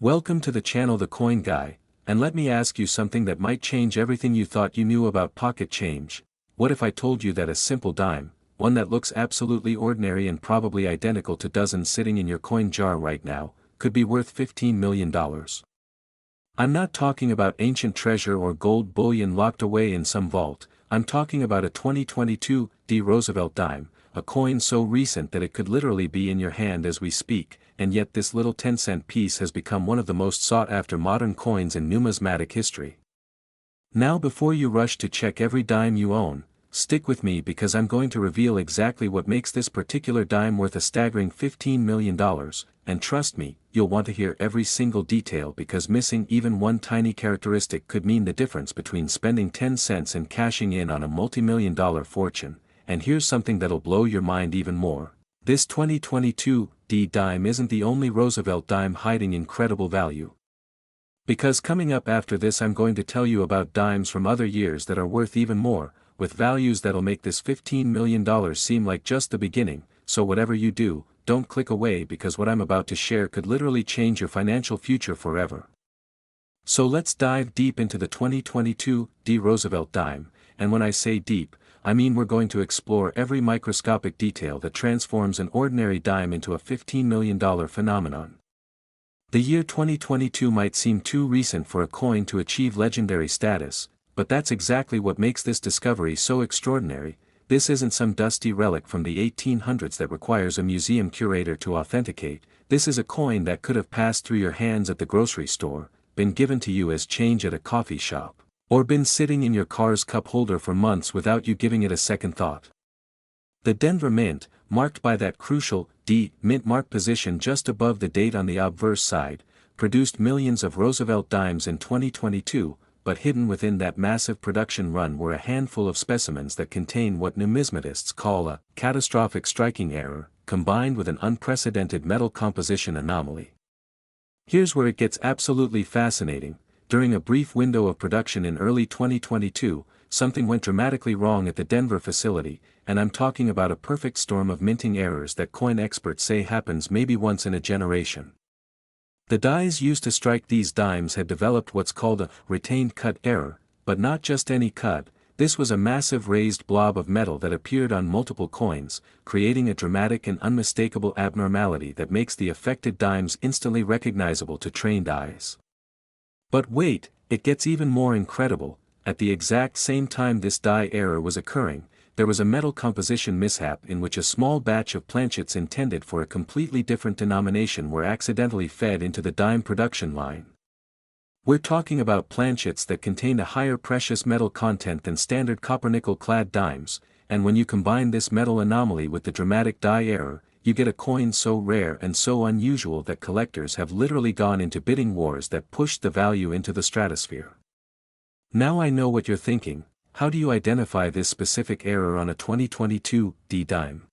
Welcome to the channel The Coin Guy, and let me ask you something that might change everything you thought you knew about pocket change. What if I told you that a simple dime, one that looks absolutely ordinary and probably identical to dozens sitting in your coin jar right now, could be worth $15 million? I'm not talking about ancient treasure or gold bullion locked away in some vault. I'm talking about a 2022 Roosevelt Dime, a coin so recent that it could literally be in your hand as we speak, and yet this little 10-cent piece has become one of the most sought-after modern coins in numismatic history. Now before you rush to check every dime you own, stick with me because I'm going to reveal exactly what makes this particular dime worth a staggering $15 million, and trust me, you'll want to hear every single detail because missing even one tiny characteristic could mean the difference between spending 10 cents and cashing in on a multi-million-dollar fortune. And here's something that'll blow your mind even more. This 2022 dime isn't the only Roosevelt dime hiding incredible value. Because coming up after this I'm going to tell you about dimes from other years that are worth even more, with values that'll make this $15 million seem like just the beginning. So whatever you do, don't click away because what I'm about to share could literally change your financial future forever. So let's dive deep into the 2022 Roosevelt Dime, and when I say deep, I mean we're going to explore every microscopic detail that transforms an ordinary dime into a $15 million phenomenon. The year 2022 might seem too recent for a coin to achieve legendary status, but that's exactly what makes this discovery so extraordinary. This isn't some dusty relic from the 1800s that requires a museum curator to authenticate. This is a coin that could have passed through your hands at the grocery store, been given to you as change at a coffee shop, or been sitting in your car's cup holder for months without you giving it a second thought. The Denver Mint, marked by that crucial D mint mark position just above the date on the obverse side, produced millions of Roosevelt dimes in 2022, but hidden within that massive production run were a handful of specimens that contain what numismatists call a catastrophic striking error, combined with an unprecedented metal composition anomaly. Here's where it gets absolutely fascinating. During a brief window of production in early 2022, something went dramatically wrong at the Denver facility, and I'm talking about a perfect storm of minting errors that coin experts say happens maybe once in a generation. The dies used to strike these dimes had developed what's called a retained cut error, but not just any cut. This was a massive raised blob of metal that appeared on multiple coins, creating a dramatic and unmistakable abnormality that makes the affected dimes instantly recognizable to trained eyes. But wait, it gets even more incredible. At the exact same time this die error was occurring, there was a metal composition mishap in which a small batch of planchets intended for a completely different denomination were accidentally fed into the dime production line. We're talking about planchets that contain a higher precious metal content than standard copper-nickel clad dimes, and when you combine this metal anomaly with the dramatic die error, you get a coin so rare and so unusual that collectors have literally gone into bidding wars that pushed the value into the stratosphere. Now I know what you're thinking. How do you identify this specific error on a 2022 dime?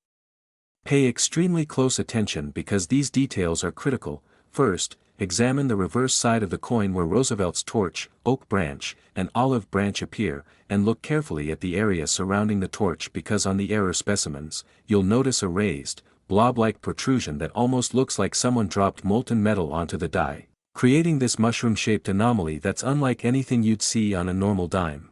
Pay extremely close attention because these details are critical. First, examine the reverse side of the coin where Roosevelt's torch, oak branch, and olive branch appear, and look carefully at the area surrounding the torch because on the error specimens, you'll notice a raised, blob-like protrusion that almost looks like someone dropped molten metal onto the die, creating this mushroom-shaped anomaly that's unlike anything you'd see on a normal dime.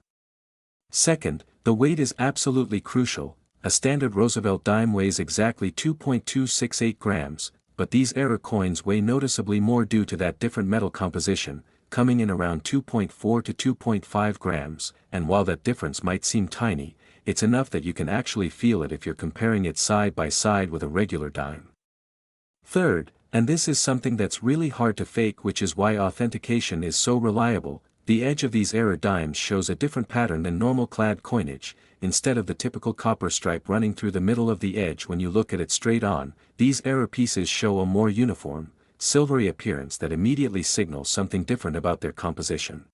Second, the weight is absolutely crucial. A standard Roosevelt dime weighs exactly 2.268 grams, but these error coins weigh noticeably more due to that different metal composition, coming in around 2.4 to 2.5 grams, and while that difference might seem tiny, it's enough that you can actually feel it if you're comparing it side by side with a regular dime. Third, and this is something that's really hard to fake, which is why authentication is so reliable, the edge of these error dimes shows a different pattern than normal clad coinage. Instead of the typical copper stripe running through the middle of the edge when you look at it straight on, these error pieces show a more uniform, silvery appearance that immediately signals something different about their composition.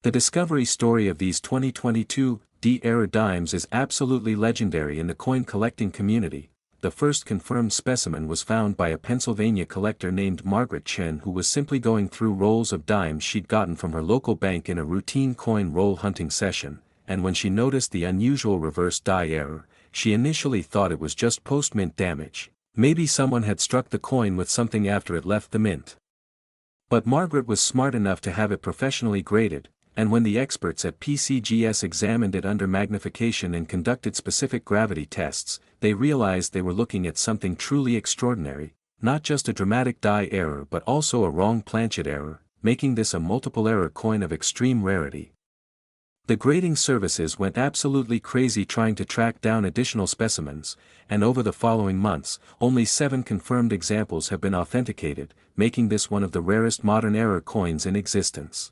The discovery story of these 2022 error dimes is absolutely legendary in the coin collecting community. The first confirmed specimen was found by a Pennsylvania collector named Margaret Chen, who was simply going through rolls of dimes she'd gotten from her local bank in a routine coin roll hunting session, and when she noticed the unusual reverse die error, she initially thought it was just post-mint damage. Maybe someone had struck the coin with something after it left the mint. But Margaret was smart enough to have it professionally graded, and when the experts at PCGS examined it under magnification and conducted specific gravity tests, they realized they were looking at something truly extraordinary, not just a dramatic die error but also a wrong planchet error, making this a multiple error coin of extreme rarity. The grading services went absolutely crazy trying to track down additional specimens, and over the following months, only 7 confirmed examples have been authenticated, making this one of the rarest modern error coins in existence.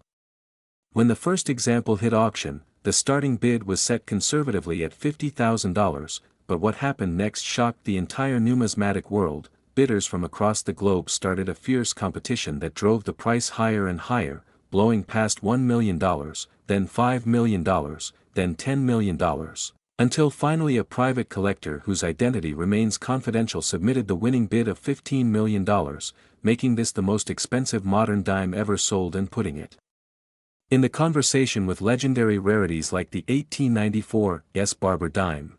When the first example hit auction, the starting bid was set conservatively at $50,000, but what happened next shocked the entire numismatic world. Bidders from across the globe started a fierce competition that drove the price higher and higher, blowing past $1 million, then $5 million, then $10 million, until finally a private collector whose identity remains confidential submitted the winning bid of $15 million, making this the most expensive modern dime ever sold and putting it in the conversation with legendary rarities like the 1894 S. Barber dime.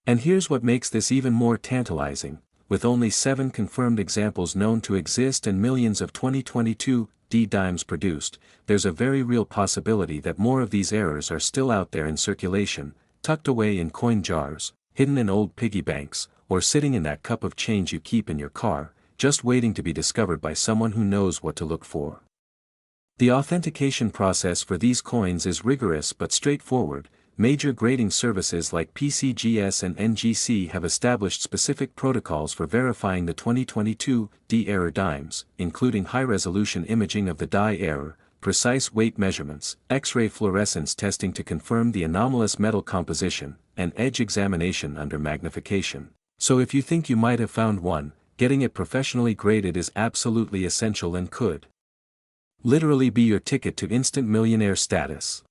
And here's what makes this even more tantalizing. With only 7 confirmed examples known to exist and millions of 2022 D dimes produced, there's a very real possibility that more of these errors are still out there in circulation, tucked away in coin jars, hidden in old piggy banks, or sitting in that cup of change you keep in your car, just waiting to be discovered by someone who knows what to look for. The authentication process for these coins is rigorous but straightforward. Major grading services like PCGS and NGC have established specific protocols for verifying the 2022 D error dimes, including high-resolution imaging of the die error, precise weight measurements, X-ray fluorescence testing to confirm the anomalous metal composition, and edge examination under magnification. So if you think you might have found one, getting it professionally graded is absolutely essential and could literally be your ticket to instant millionaire status.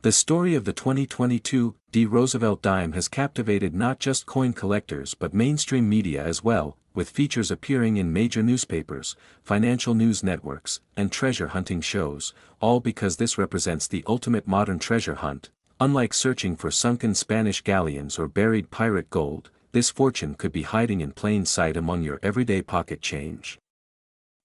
The story of the 2022 D Roosevelt Dime has captivated not just coin collectors but mainstream media as well, with features appearing in major newspapers, financial news networks, and treasure hunting shows, all because this represents the ultimate modern treasure hunt. Unlike searching for sunken Spanish galleons or buried pirate gold, this fortune could be hiding in plain sight among your everyday pocket change.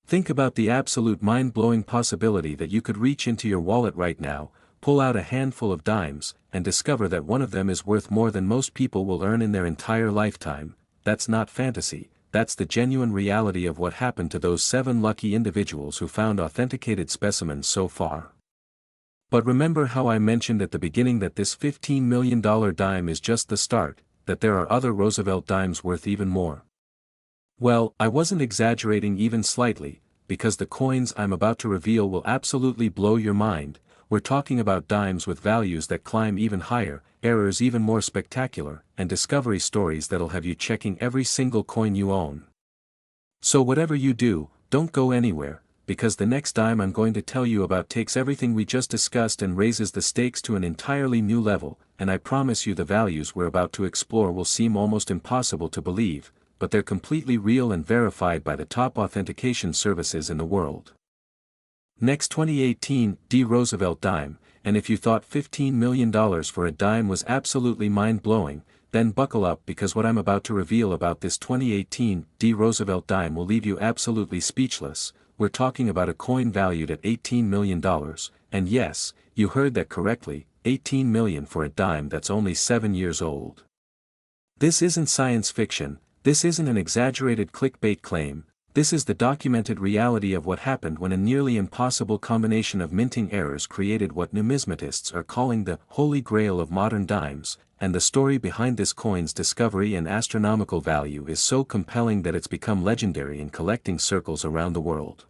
Think about the absolute mind-blowing possibility that you could reach into your wallet right now, pull out a handful of dimes, and discover that one of them is worth more than most people will earn in their entire lifetime. That's not fantasy, that's the genuine reality of what happened to those 7 lucky individuals who found authenticated specimens so far. But remember how I mentioned at the beginning that this $15 million dime is just the start, that there are other Roosevelt dimes worth even more? Well, I wasn't exaggerating even slightly, because the coins I'm about to reveal will absolutely blow your mind. We're talking about dimes with values that climb even higher, errors even more spectacular, and discovery stories that'll have you checking every single coin you own. So whatever you do, don't go anywhere, because the next dime I'm going to tell you about takes everything we just discussed and raises the stakes to an entirely new level, and I promise you the values we're about to explore will seem almost impossible to believe, but they're completely real and verified by the top authentication services in the world. Next 2018 D Roosevelt Dime, and if you thought $15 million for a dime was absolutely mind-blowing, then buckle up because what I'm about to reveal about this 2018 D Roosevelt Dime will leave you absolutely speechless. We're talking about a coin valued at $18 million, and yes, you heard that correctly, $18 million for a dime that's only 7 years old. This isn't science fiction, this isn't an exaggerated clickbait claim. This is the documented reality of what happened when a nearly impossible combination of minting errors created what numismatists are calling the Holy Grail of modern dimes, and the story behind this coin's discovery and astronomical value is so compelling that it's become legendary in collecting circles around the world.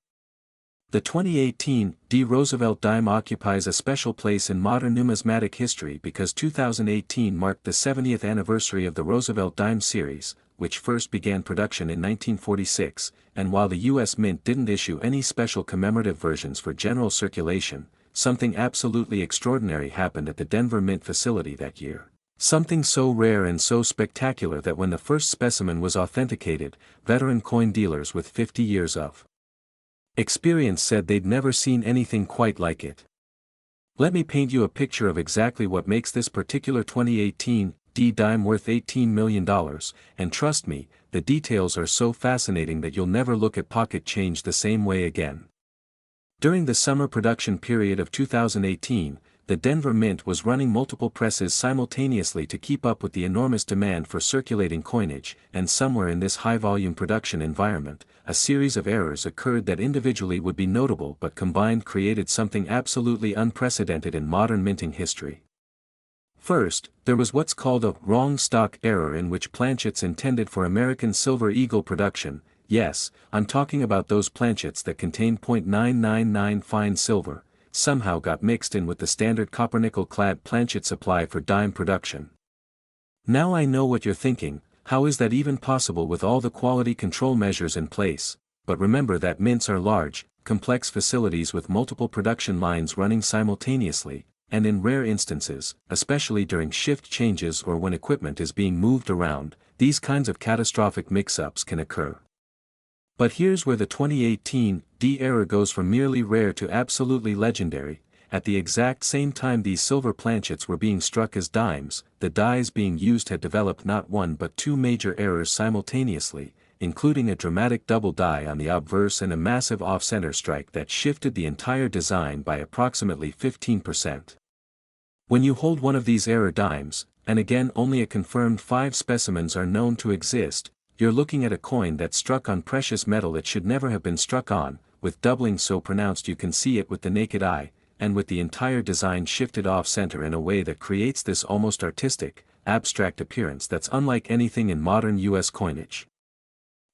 The 2018 D Roosevelt Dime occupies a special place in modern numismatic history because 2018 marked the 70th anniversary of the Roosevelt Dime series, which first began production in 1946, and while the U.S. Mint didn't issue any special commemorative versions for general circulation, something absolutely extraordinary happened at the Denver Mint facility that year. Something so rare and so spectacular that when the first specimen was authenticated, veteran coin dealers with 50 years of experience said they'd never seen anything quite like it. Let me paint you a picture of exactly what makes this particular 2018 D dime worth $18 million, and trust me, the details are so fascinating that you'll never look at pocket change the same way again. During the summer production period of 2018, the Denver Mint was running multiple presses simultaneously to keep up with the enormous demand for circulating coinage, and somewhere in this high-volume production environment, a series of errors occurred that individually would be notable but combined created something absolutely unprecedented in modern minting history. First, there was what's called a wrong stock error in which planchets intended for American Silver Eagle production, yes, I'm talking about those planchets that contain 0.999 fine silver, somehow got mixed in with the standard copper-nickel clad planchet supply for dime production. Now I know what you're thinking, how is that even possible with all the quality control measures in place? But remember that mints are large, complex facilities with multiple production lines running simultaneously, and in rare instances, especially during shift changes or when equipment is being moved around, these kinds of catastrophic mix-ups can occur. But here's where the 2018 D error goes from merely rare to absolutely legendary. At the exact same time these silver planchets were being struck as dimes, the dies being used had developed not one but two major errors simultaneously, including a dramatic double die on the obverse and a massive off-center strike that shifted the entire design by approximately 15%. When you hold one of these error dimes, and again only a confirmed 5 specimens are known to exist, you're looking at a coin that struck on precious metal it should never have been struck on, with doubling so pronounced you can see it with the naked eye, and with the entire design shifted off-center in a way that creates this almost artistic, abstract appearance that's unlike anything in modern US coinage.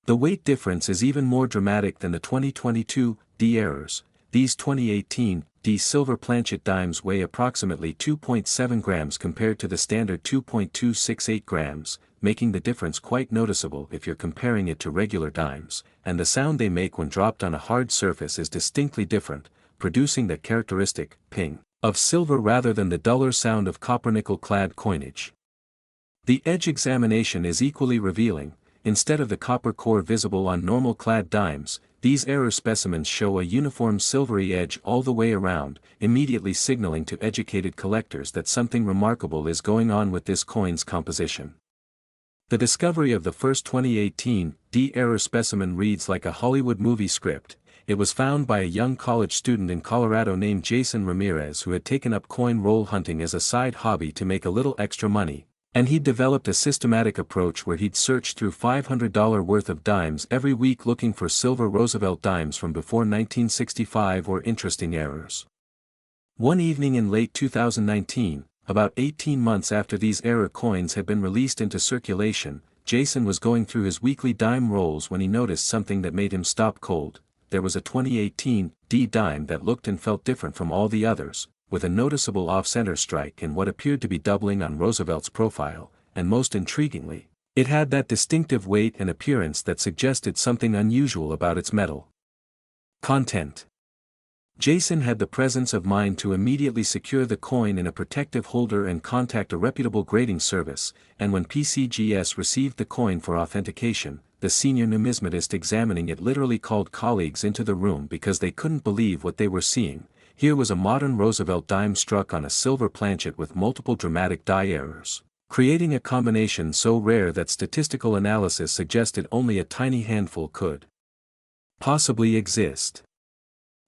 The weight difference is even more dramatic than the 2022 D errors. These 2018 D silver planchet dimes weigh approximately 2.7 grams compared to the standard 2.268 grams, making the difference quite noticeable if you're comparing it to regular dimes, and the sound they make when dropped on a hard surface is distinctly different, producing the characteristic ping of silver rather than the duller sound of copper-nickel clad coinage. The edge examination is equally revealing. Instead of the copper core visible on normal clad dimes, these error specimens show a uniform silvery edge all the way around, immediately signaling to educated collectors that something remarkable is going on with this coin's composition. The discovery of the first 2018 D error specimen reads like a Hollywood movie script. It was found by a young college student in Colorado named Jason Ramirez who had taken up coin roll hunting as a side hobby to make a little extra money. And he'd developed a systematic approach where he'd search through $500 worth of dimes every week looking for silver Roosevelt dimes from before 1965 or interesting errors. One evening in late 2019, about 18 months after these error coins had been released into circulation, Jason was going through his weekly dime rolls when he noticed something that made him stop cold. There was a 2018 D dime that looked and felt different from all the others, with a noticeable off-center strike and what appeared to be doubling on Roosevelt's profile, and most intriguingly, it had that distinctive weight and appearance that suggested something unusual about its metal content. Jason had the presence of mind to immediately secure the coin in a protective holder and contact a reputable grading service, and when PCGS received the coin for authentication, the senior numismatist examining it literally called colleagues into the room because they couldn't believe what they were seeing. Here was a modern Roosevelt dime struck on a silver planchet with multiple dramatic die errors, creating a combination so rare that statistical analysis suggested only a tiny handful could possibly exist.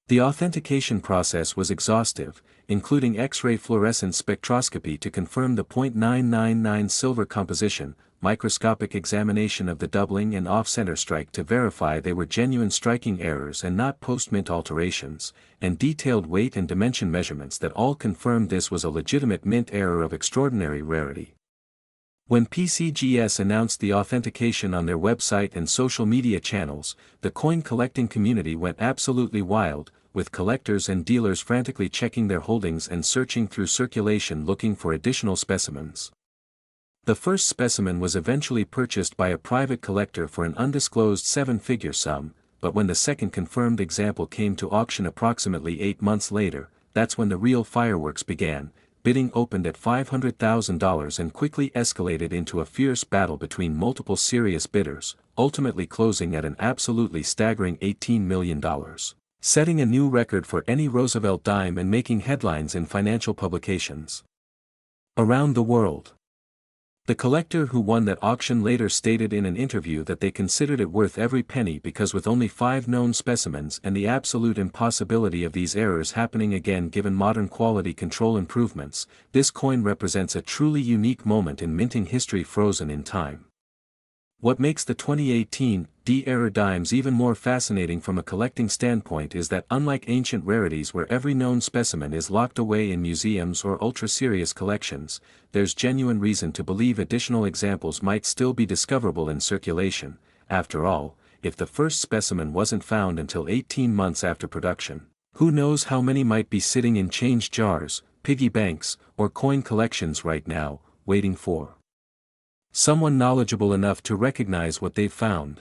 The authentication process was exhaustive, including X-ray fluorescence spectroscopy to confirm the 0.999 silver composition, microscopic examination of the doubling and off-center strike to verify they were genuine striking errors and not post-mint alterations, and detailed weight and dimension measurements that all confirmed this was a legitimate mint error of extraordinary rarity. When PCGS announced the authentication on their website and social media channels, the coin collecting community went absolutely wild, with collectors and dealers frantically checking their holdings and searching through circulation looking for additional specimens. The first specimen was eventually purchased by a private collector for an undisclosed 7-figure sum, but when the second confirmed example came to auction approximately 8 months later, that's when the real fireworks began. Bidding opened at $500,000 and quickly escalated into a fierce battle between multiple serious bidders, ultimately closing at an absolutely staggering $18 million, setting a new record for any Roosevelt dime and making headlines in financial publications around the world. The collector who won that auction later stated in an interview that they considered it worth every penny because with only 5 known specimens and the absolute impossibility of these errors happening again given modern quality control improvements, this coin represents a truly unique moment in minting history frozen in time. What makes the 2018 D-era dimes even more fascinating from a collecting standpoint is that unlike ancient rarities where every known specimen is locked away in museums or ultra-serious collections, there's genuine reason to believe additional examples might still be discoverable in circulation. After all, if the first specimen wasn't found until 18 months after production, who knows how many might be sitting in change jars, piggy banks, or coin collections right now, waiting for someone knowledgeable enough to recognize what they've found.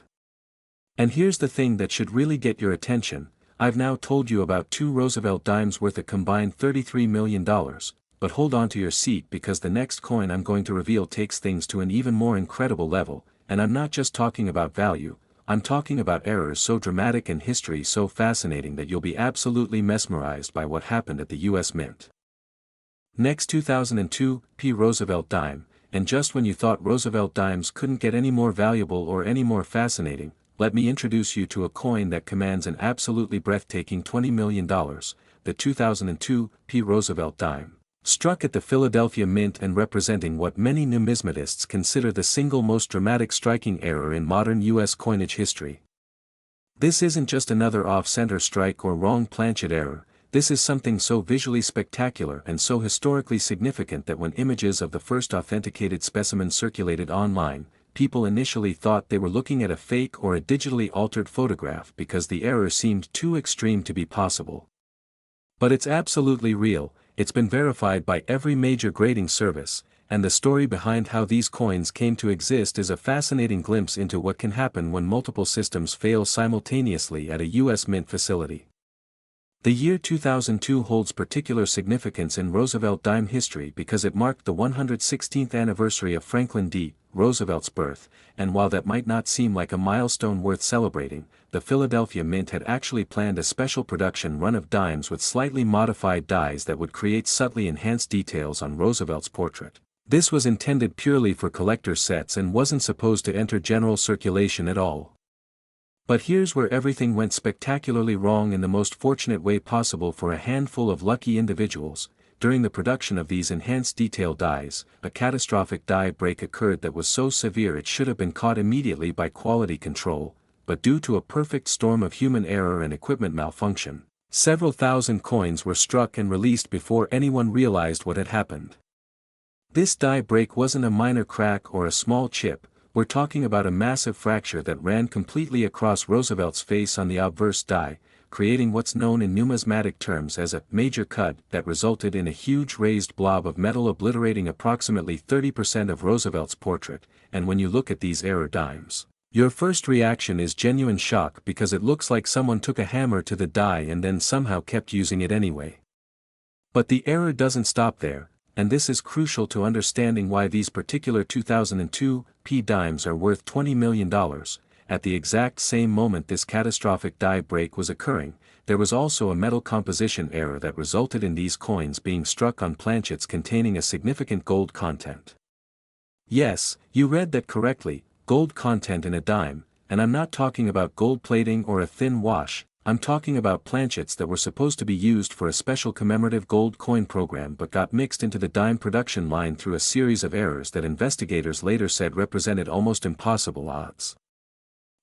And here's the thing that should really get your attention: I've now told you about 2 Roosevelt dimes worth a combined $33 million, but hold on to your seat because the next coin I'm going to reveal takes things to an even more incredible level, and I'm not just talking about value, I'm talking about errors so dramatic and history so fascinating that you'll be absolutely mesmerized by what happened at the US Mint. Next, 2002 P. Roosevelt Dime. And just when you thought Roosevelt dimes couldn't get any more valuable or any more fascinating, let me introduce you to a coin that commands an absolutely breathtaking $20 million, the 2002 P. Roosevelt Dime. Struck at the Philadelphia Mint and representing what many numismatists consider the single most dramatic striking error in modern U.S. coinage history. This isn't just another off-center strike or wrong planchet error. This is something so visually spectacular and so historically significant that when images of the first authenticated specimen circulated online, people initially thought they were looking at a fake or a digitally altered photograph because the error seemed too extreme to be possible. But it's absolutely real, it's been verified by every major grading service, and the story behind how these coins came to exist is a fascinating glimpse into what can happen when multiple systems fail simultaneously at a U.S. Mint facility. The year 2002 holds particular significance in Roosevelt dime history because it marked the 116th anniversary of Franklin D. Roosevelt's birth, and while that might not seem like a milestone worth celebrating, the Philadelphia Mint had actually planned a special production run of dimes with slightly modified dies that would create subtly enhanced details on Roosevelt's portrait. This was intended purely for collector's sets and wasn't supposed to enter general circulation at all. But here's where everything went spectacularly wrong in the most fortunate way possible for a handful of lucky individuals. During the production of these enhanced detail dies, a catastrophic die break occurred that was so severe it should have been caught immediately by quality control, but due to a perfect storm of human error and equipment malfunction, several thousand coins were struck and released before anyone realized what had happened. This die break wasn't a minor crack or a small chip. We're talking about a massive fracture that ran completely across Roosevelt's face on the obverse die, creating what's known in numismatic terms as a major cut that resulted in a huge raised blob of metal obliterating approximately 30% of Roosevelt's portrait. And when you look at these error dimes, your first reaction is genuine shock because it looks like someone took a hammer to the die and then somehow kept using it anyway. But the error doesn't stop there, and this is crucial to understanding why these particular 2002 P dimes are worth $20 million. At the exact same moment this catastrophic die break was occurring, there was also a metal composition error that resulted in these coins being struck on planchets containing a significant gold content. Yes, you read that correctly, gold content in a dime, and I'm not talking about gold plating or a thin wash. I'm talking about planchets that were supposed to be used for a special commemorative gold coin program but got mixed into the dime production line through a series of errors that investigators later said represented almost impossible odds.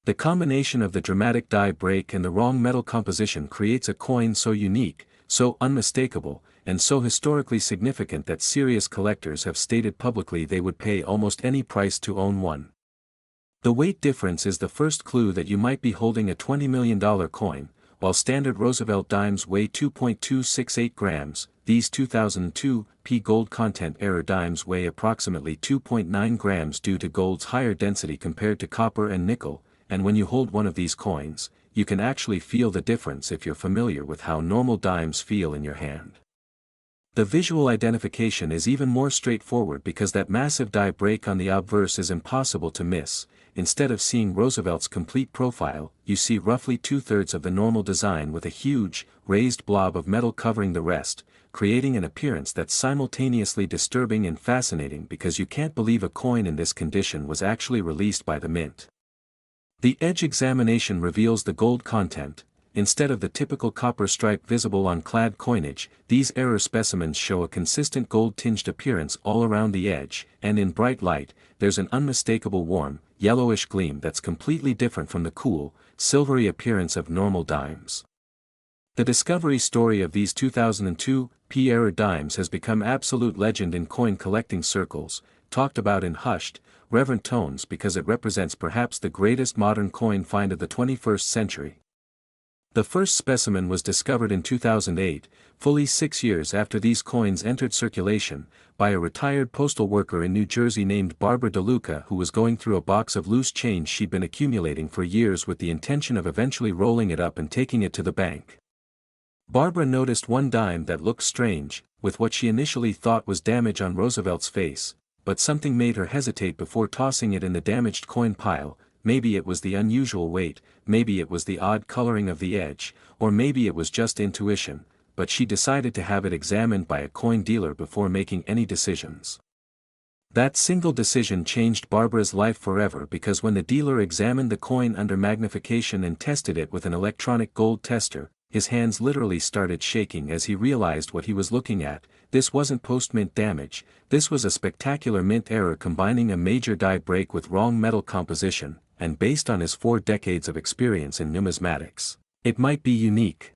The combination of the dramatic die break and the wrong metal composition creates a coin so unique, so unmistakable, and so historically significant that serious collectors have stated publicly they would pay almost any price to own one. The weight difference is the first clue that you might be holding a $20 million coin. While standard Roosevelt dimes weigh 2.268 grams, these 2002 P gold content error dimes weigh approximately 2.9 grams due to gold's higher density compared to copper and nickel, and when you hold one of these coins, you can actually feel the difference if you're familiar with how normal dimes feel in your hand. The visual identification is even more straightforward because that massive die break on the obverse is impossible to miss. Instead of seeing Roosevelt's complete profile, you see roughly two-thirds of the normal design with a huge, raised blob of metal covering the rest, creating an appearance that's simultaneously disturbing and fascinating because you can't believe a coin in this condition was actually released by the mint. The edge examination reveals the gold content. Instead of the typical copper stripe visible on clad coinage, these error specimens show a consistent gold-tinged appearance all around the edge, and in bright light, there's an unmistakable warm, yellowish gleam that's completely different from the cool, silvery appearance of normal dimes. The discovery story of these 2002 P-era dimes has become absolute legend in coin collecting circles, talked about in hushed, reverent tones because it represents perhaps the greatest modern coin find of the 21st century. The first specimen was discovered in 2008, fully 6 years after these coins entered circulation, by a retired postal worker in New Jersey named Barbara DeLuca, who was going through a box of loose change she'd been accumulating for years with the intention of eventually rolling it up and taking it to the bank. Barbara noticed one dime that looked strange, with what she initially thought was damage on Roosevelt's face, but something made her hesitate before tossing it in the damaged coin pile. Maybe it was the unusual weight, maybe it was the odd coloring of the edge, or maybe it was just intuition, but she decided to have it examined by a coin dealer before making any decisions. That single decision changed Barbara's life forever because when the dealer examined the coin under magnification and tested it with an electronic gold tester, his hands literally started shaking as he realized what he was looking at. This wasn't post-mint damage, this was a spectacular mint error combining a major die break with wrong metal composition, and based on his 4 decades of experience in numismatics, it might be unique.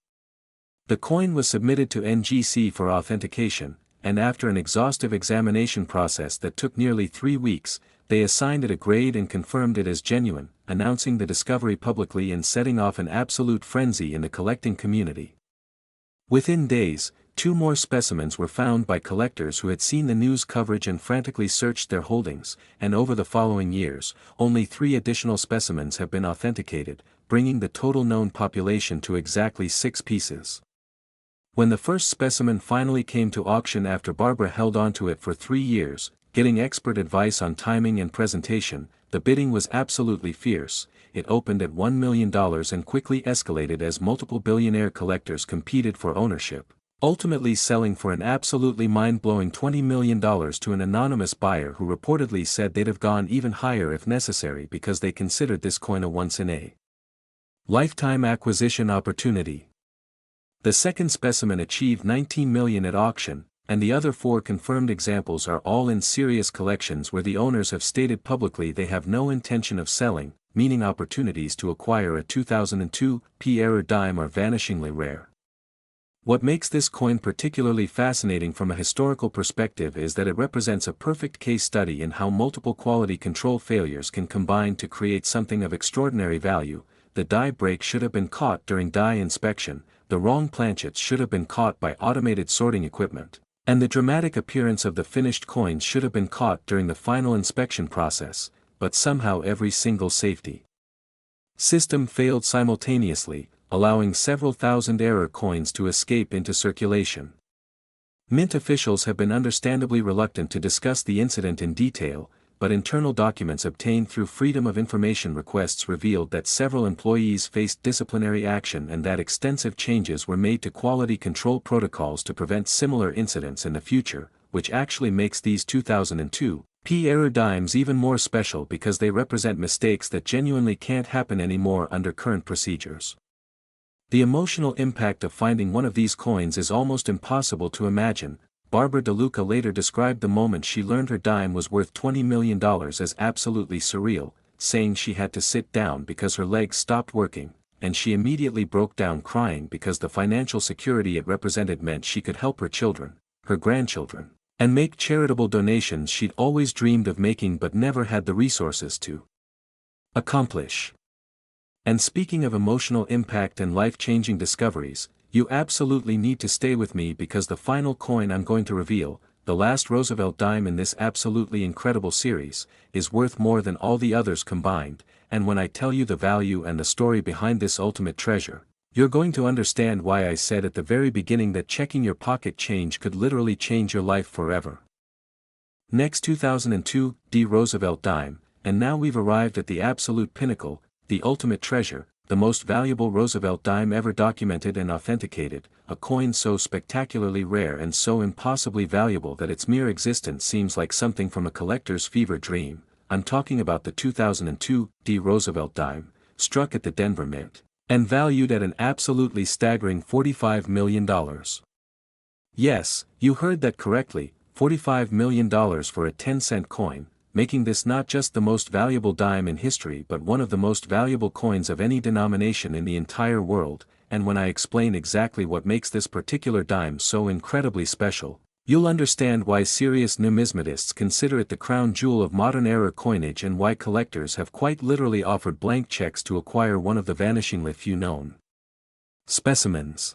The coin was submitted to NGC for authentication, and after an exhaustive examination process that took nearly 3 weeks, they assigned it a grade and confirmed it as genuine, announcing the discovery publicly and setting off an absolute frenzy in the collecting community. Within days, 2 more specimens were found by collectors who had seen the news coverage and frantically searched their holdings, and over the following years, only 3 additional specimens have been authenticated, bringing the total known population to exactly 6 pieces. When the first specimen finally came to auction after Barbara held onto it for 3 years, getting expert advice on timing and presentation, the bidding was absolutely fierce. It opened at $1 million and quickly escalated as multiple billionaire collectors competed for ownership, ultimately selling for an absolutely mind-blowing $20 million to an anonymous buyer who reportedly said they'd have gone even higher if necessary because they considered this coin a once-in-a-lifetime acquisition opportunity. The second specimen achieved $19 million at auction, and the other 4 confirmed examples are all in serious collections where the owners have stated publicly they have no intention of selling, meaning opportunities to acquire a 2002 P-era dime are vanishingly rare. What makes this coin particularly fascinating from a historical perspective is that it represents a perfect case study in how multiple quality control failures can combine to create something of extraordinary value. The die break should have been caught during die inspection, the wrong planchets should have been caught by automated sorting equipment, and the dramatic appearance of the finished coins should have been caught during the final inspection process, but somehow every single safety system failed simultaneously, allowing several thousand error coins to escape into circulation. Mint officials have been understandably reluctant to discuss the incident in detail, but internal documents obtained through Freedom of Information requests revealed that several employees faced disciplinary action and that extensive changes were made to quality control protocols to prevent similar incidents in the future, which actually makes these 2002 P-era dimes even more special because they represent mistakes that genuinely can't happen anymore under current procedures. The emotional impact of finding one of these coins is almost impossible to imagine. Barbara DeLuca later described the moment she learned her dime was worth $20 million as absolutely surreal, saying she had to sit down because her legs stopped working, and she immediately broke down crying because the financial security it represented meant she could help her children, her grandchildren, and make charitable donations she'd always dreamed of making but never had the resources to accomplish. And speaking of emotional impact and life-changing discoveries, you absolutely need to stay with me because the final coin I'm going to reveal, the last Roosevelt dime in this absolutely incredible series, is worth more than all the others combined, and when I tell you the value and the story behind this ultimate treasure, You're going to understand why I said at the very beginning that checking your pocket change could literally change your life forever. Next, 2002 Roosevelt Dime, and now we've arrived at the absolute pinnacle, the ultimate treasure, the most valuable Roosevelt dime ever documented and authenticated, a coin so spectacularly rare and so impossibly valuable that its mere existence seems like something from a collector's fever dream. I'm talking about the 2002 Roosevelt Dime, struck at the Denver Mint, and valued at an absolutely staggering $45 million. Yes, you heard that correctly, $45 million for a 10-cent coin, making this not just the most valuable dime in history but one of the most valuable coins of any denomination in the entire world. And when I explain exactly what makes this particular dime so incredibly special, you'll understand why serious numismatists consider it the crown jewel of modern-era coinage and why collectors have quite literally offered blank checks to acquire one of the vanishingly few known specimens.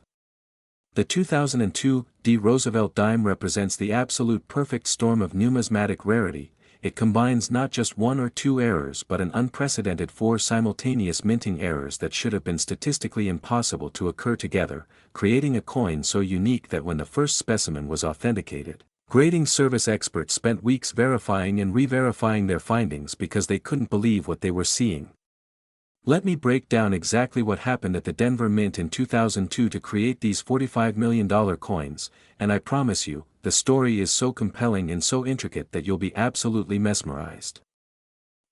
The 2002 Roosevelt Dime represents the absolute perfect storm of numismatic rarity. It combines not just one or two errors but an unprecedented 4 simultaneous minting errors that should have been statistically impossible to occur together, creating a coin so unique that when the first specimen was authenticated, grading service experts spent weeks verifying and re-verifying their findings because they couldn't believe what they were seeing. Let me break down exactly what happened at the Denver Mint in 2002 to create these $45 million coins, and I promise you, the story is so compelling and so intricate that you'll be absolutely mesmerized.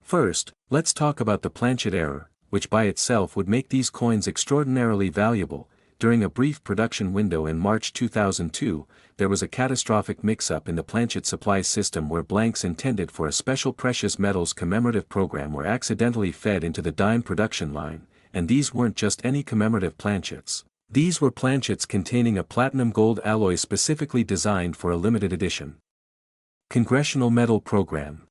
First, let's talk about the planchet error, which by itself would make these coins extraordinarily valuable. During a brief production window in March 2002, there was a catastrophic mix-up in the planchet supply system where blanks intended for a special precious metals commemorative program were accidentally fed into the dime production line, and these weren't just any commemorative planchets. These were planchets containing a platinum gold alloy specifically designed for a limited edition Congressional Medal Program.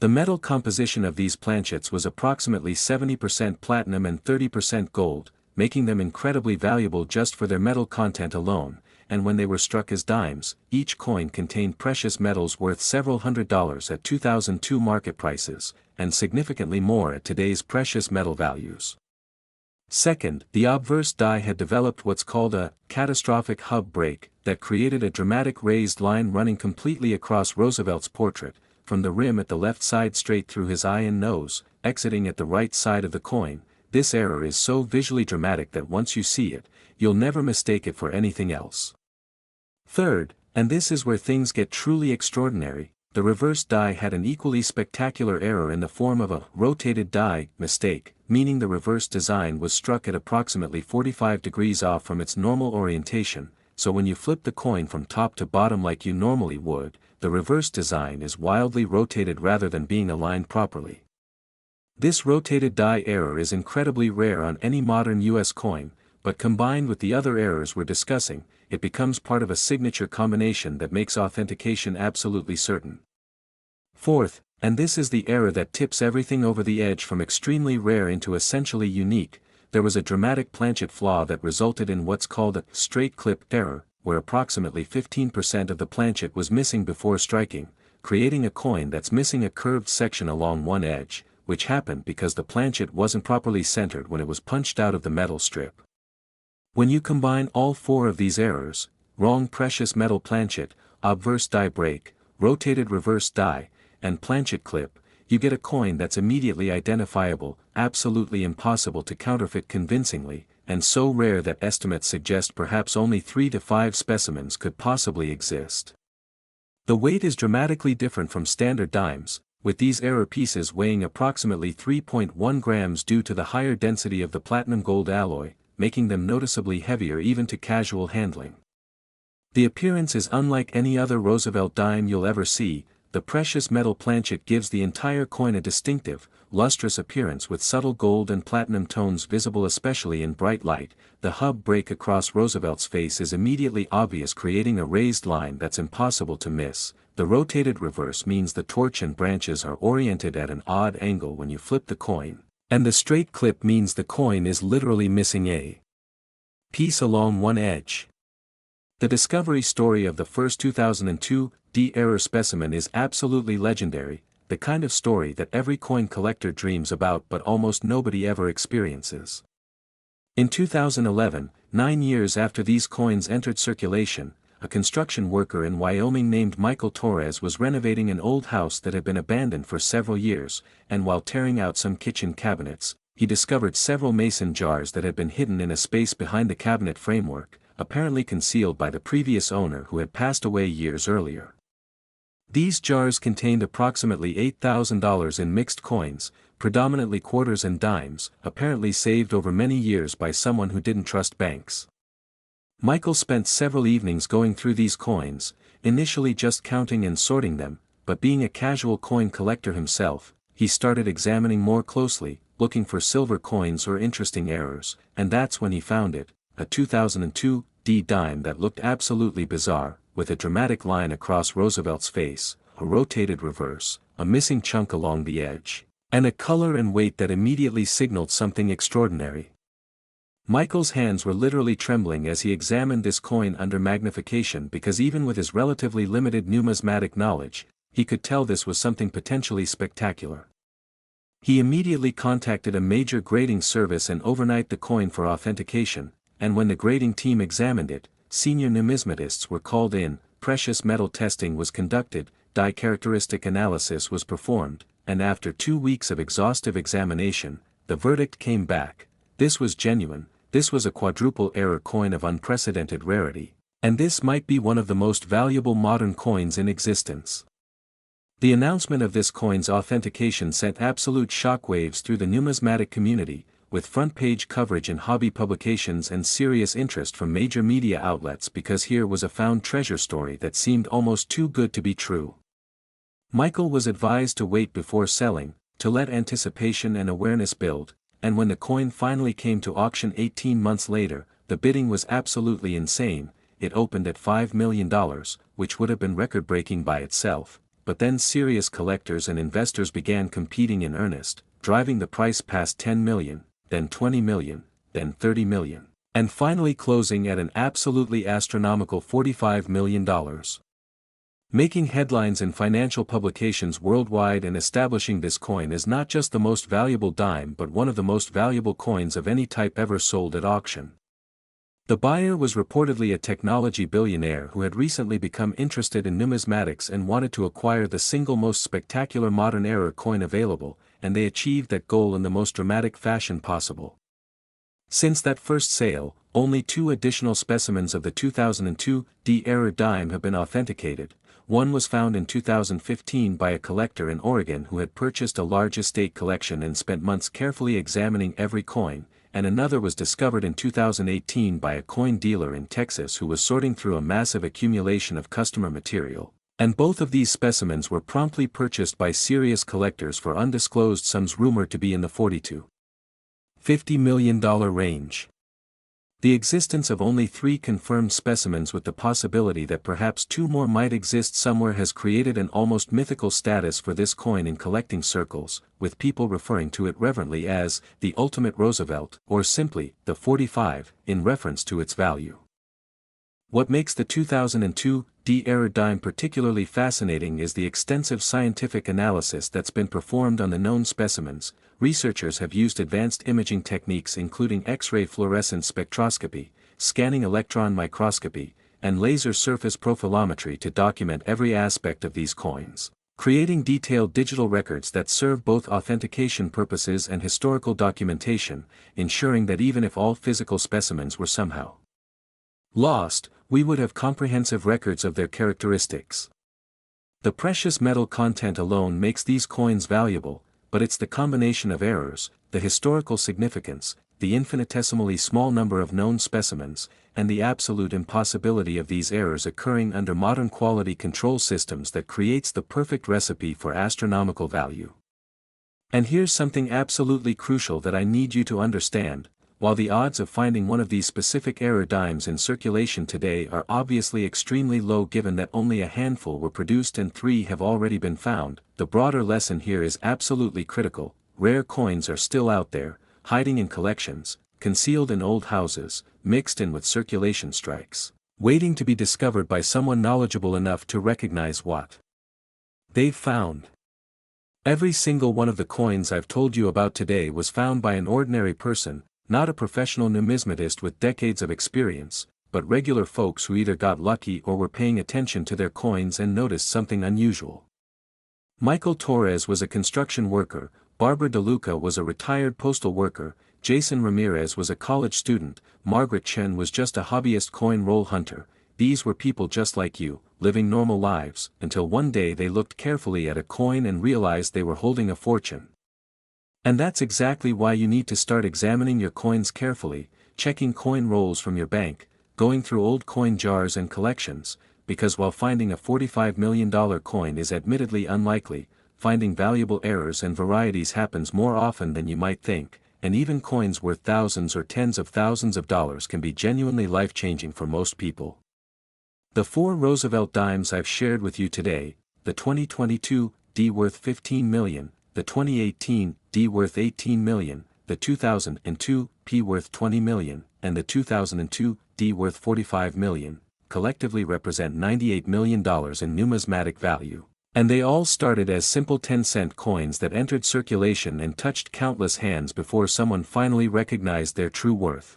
The metal composition of these planchets was approximately 70% platinum and 30% gold, making them incredibly valuable just for their metal content alone, and when they were struck as dimes, each coin contained precious metals worth several $100s at 2002 market prices, and significantly more at today's precious metal values. Second, the obverse die had developed what's called a catastrophic hub break that created a dramatic raised line running completely across Roosevelt's portrait, from the rim at the left side straight through his eye and nose, exiting at the right side of the coin. This error is so visually dramatic that once you see it, you'll never mistake it for anything else. Third, and this is where things get truly extraordinary, the reverse die had an equally spectacular error in the form of a rotated die mistake, meaning the reverse design was struck at approximately 45 degrees off from its normal orientation, so when you flip the coin from top to bottom like you normally would, the reverse design is wildly rotated rather than being aligned properly. This rotated die error is incredibly rare on any modern US coin, but combined with the other errors we're discussing, it becomes part of a signature combination that makes authentication absolutely certain. Fourth, and this is the error that tips everything over the edge from extremely rare into essentially unique, there was a dramatic planchet flaw that resulted in what's called a straight clip error, where approximately 15% of the planchet was missing before striking, creating a coin that's missing a curved section along one edge, which happened because the planchet wasn't properly centered when it was punched out of the metal strip. When you combine all four of these errors, wrong precious metal planchet, obverse die break, rotated reverse die, and planchet clip, you get a coin that's immediately identifiable, absolutely impossible to counterfeit convincingly, and so rare that estimates suggest perhaps only 3 to 5 specimens could possibly exist. The weight is dramatically different from standard dimes, with these error pieces weighing approximately 3.1 grams due to the higher density of the platinum gold alloy, making them noticeably heavier even to casual handling. The appearance is unlike any other Roosevelt dime you'll ever see. The precious metal planchet gives the entire coin a distinctive, lustrous appearance with subtle gold and platinum tones visible especially in bright light. The hub break across Roosevelt's face is immediately obvious, creating a raised line that's impossible to miss. The rotated reverse means the torch and branches are oriented at an odd angle when you flip the coin, and the straight clip means the coin is literally missing a piece along one edge. The discovery story of the first 2002 error specimen is absolutely legendary, the kind of story that every coin collector dreams about but almost nobody ever experiences. In 2011, 9 years after these coins entered circulation, a construction worker in Wyoming named Michael Torres was renovating an old house that had been abandoned for several years, and while tearing out some kitchen cabinets, he discovered several mason jars that had been hidden in a space behind the cabinet framework, apparently concealed by the previous owner who had passed away years earlier. These jars contained approximately $8,000 in mixed coins, predominantly quarters and dimes, apparently saved over many years by someone who didn't trust banks. Michael spent several evenings going through these coins, initially just counting and sorting them, but being a casual coin collector himself, he started examining more closely, looking for silver coins or interesting errors, and that's when he found it, a 2002 dime that looked absolutely bizarre, with a dramatic line across Roosevelt's face, a rotated reverse, a missing chunk along the edge, and a color and weight that immediately signaled something extraordinary. Michael's hands were literally trembling as he examined this coin under magnification because even with his relatively limited numismatic knowledge, he could tell this was something potentially spectacular. He immediately contacted a major grading service and overnight the coin for authentication, and when the grading team examined it, senior numismatists were called in, precious metal testing was conducted, die characteristic analysis was performed, and after 2 weeks of exhaustive examination, the verdict came back: this was genuine, this was a quadruple error coin of unprecedented rarity, and this might be one of the most valuable modern coins in existence. The announcement of this coin's authentication sent absolute shockwaves through the numismatic community, with front-page coverage in hobby publications and serious interest from major media outlets because here was a found treasure story that seemed almost too good to be true. Michael was advised to wait before selling, to let anticipation and awareness build, and when the coin finally came to auction 18 months later, the bidding was absolutely insane. It opened at $5 million, which would have been record-breaking by itself, but then serious collectors and investors began competing in earnest, driving the price past $10 million, then $20 million, then $30 million, and finally closing at an absolutely astronomical $45 million. Making headlines in financial publications worldwide and establishing this coin as not just the most valuable dime but one of the most valuable coins of any type ever sold at auction. The buyer was reportedly a technology billionaire who had recently become interested in numismatics and wanted to acquire the single most spectacular modern era coin available, and they achieved that goal in the most dramatic fashion possible. Since that first sale, only 2 additional specimens of the 2002 era dime have been authenticated. One was found in 2015 by a collector in Oregon who had purchased a large estate collection and spent months carefully examining every coin, and another was discovered in 2018 by a coin dealer in Texas who was sorting through a massive accumulation of customer material, and both of these specimens were promptly purchased by serious collectors for undisclosed sums rumored to be in the $40 to $50 million range. The existence of only 3 confirmed specimens with the possibility that perhaps 2 more might exist somewhere has created an almost mythical status for this coin in collecting circles, with people referring to it reverently as the ultimate Roosevelt, or simply the 45, in reference to its value. What makes the 2002 era dime particularly fascinating is the extensive scientific analysis that's been performed on the known specimens. Researchers have used advanced imaging techniques including X-ray fluorescence spectroscopy, scanning electron microscopy, and laser surface profilometry to document every aspect of these coins, creating detailed digital records that serve both authentication purposes and historical documentation, ensuring that even if all physical specimens were somehow lost, we would have comprehensive records of their characteristics. The precious metal content alone makes these coins valuable, but it's the combination of errors, the historical significance, the infinitesimally small number of known specimens, and the absolute impossibility of these errors occurring under modern quality control systems that creates the perfect recipe for astronomical value. And here's something absolutely crucial that I need you to understand. While the odds of finding one of these specific error dimes in circulation today are obviously extremely low given that only a handful were produced and 3 have already been found, the broader lesson here is absolutely critical. Rare coins are still out there, hiding in collections, concealed in old houses, mixed in with circulation strikes, waiting to be discovered by someone knowledgeable enough to recognize what they've found. Every single one of the coins I've told you about today was found by an ordinary person, not a professional numismatist with decades of experience, but regular folks who either got lucky or were paying attention to their coins and noticed something unusual. Michael Torres was a construction worker, Barbara DeLuca was a retired postal worker, Jason Ramirez was a college student, Margaret Chen was just a hobbyist coin roll hunter. These were people just like you, living normal lives, until one day they looked carefully at a coin and realized they were holding a fortune. And that's exactly why you need to start examining your coins carefully, checking coin rolls from your bank, going through old coin jars and collections, because while finding a $45 million coin is admittedly unlikely, finding valuable errors and varieties happens more often than you might think, and even coins worth thousands or tens of thousands of dollars can be genuinely life-changing for most people. The 4 Roosevelt Dimes I've shared with you today, the 2022 D worth $15 million, the 2018 D worth $18 million, the 2002 P worth $20 million, and the 2002 D worth $45 million, collectively represent $98 million in numismatic value. And they all started as simple 10-cent coins that entered circulation and touched countless hands before someone finally recognized their true worth.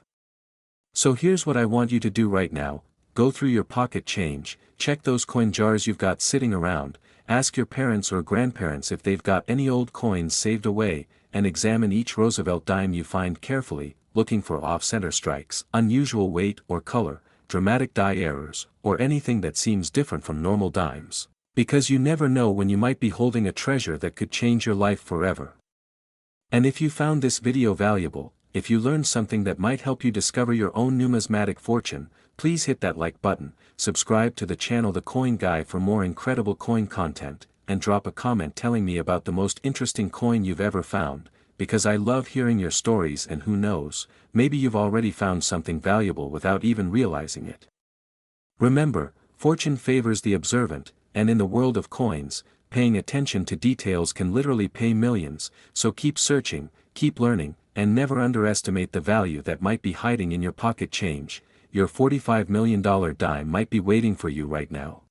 So here's what I want you to do right now: go through your pocket change, check those coin jars you've got sitting around, ask your parents or grandparents if they've got any old coins saved away, and examine each Roosevelt dime you find carefully, looking for off-center strikes, unusual weight or color, dramatic die errors, or anything that seems different from normal dimes. Because you never know when you might be holding a treasure that could change your life forever. And if you found this video valuable, if you learned something that might help you discover your own numismatic fortune, please hit that like button, subscribe to the channel The Coin Guy for more incredible coin content, and drop a comment telling me about the most interesting coin you've ever found, because I love hearing your stories, and who knows, maybe you've already found something valuable without even realizing it. Remember, fortune favors the observant, and in the world of coins, paying attention to details can literally pay millions, so keep searching, keep learning, and never underestimate the value that might be hiding in your pocket change. Your $45 million dime might be waiting for you right now.